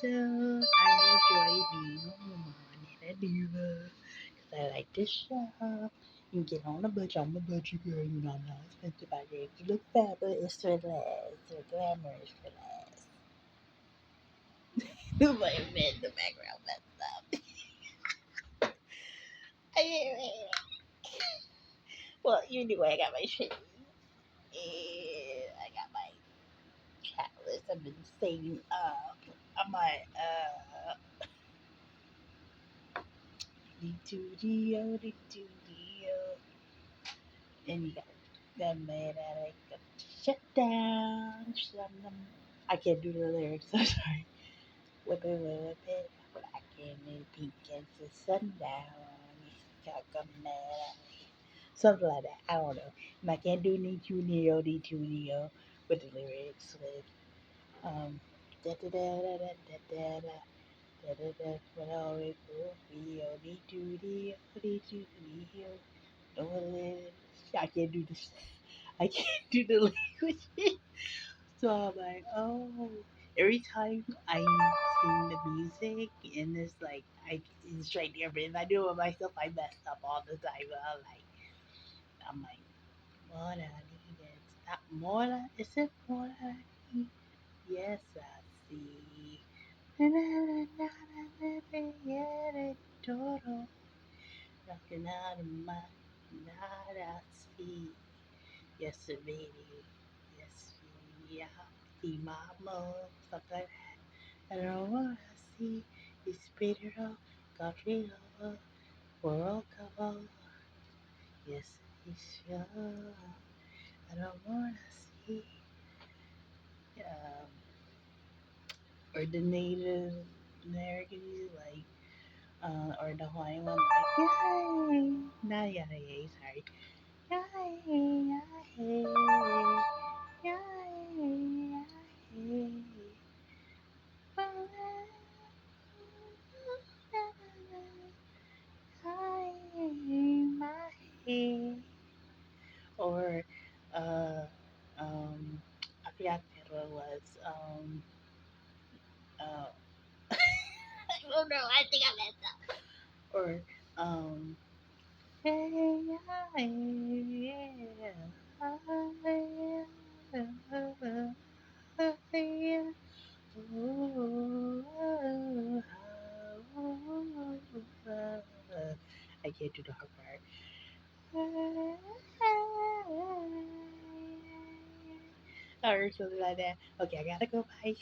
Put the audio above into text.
So I enjoy being a woman and a diva because I like to shop and get on a budget. I'm a budget girl, you know, I'm not expensive. I make you look fabulous for less or glamorous for less. My man in the background messed up. Anyway, well, you knew I got my shit. And I got my catalyst. I've been saving up. I might, and you got that made at a shut down. I can't do the lyrics. I'm sorry. Whip it, whip it. Black and pink as the sundown. Got mad. Something like that. I don't know. And I can't do Need to Neo, Need to Neo with the lyrics with da da da da da da da. Da da da, when I wake up, need to, need to, no, I can't do this. I can't do the language. So I'm like, oh, every time I sing the music and it's like, it's right there, but if I do it myself, I mess up all the time. I'm like, more than I need it. Not more than, is it more than I need? Yes, I see. Na na na na na na na todo. Rocking out of my night I see. Yes, baby. Yes, baby. I see mama. Something like that. I don't know what I see. It's better, country lover, world cover. Yes, it's sure. I don't wanna see. Um, or the Native Americans like or the Hawaiian one like yay, not yay, sorry, yay, yay, yay, yay, my head. Or uh I forgot what it was. Uh, I don't know. I think I messed up. Or um, hey, yeah, yeah, I can't do the hard part. Or something like that. Okay, I gotta go. Bye.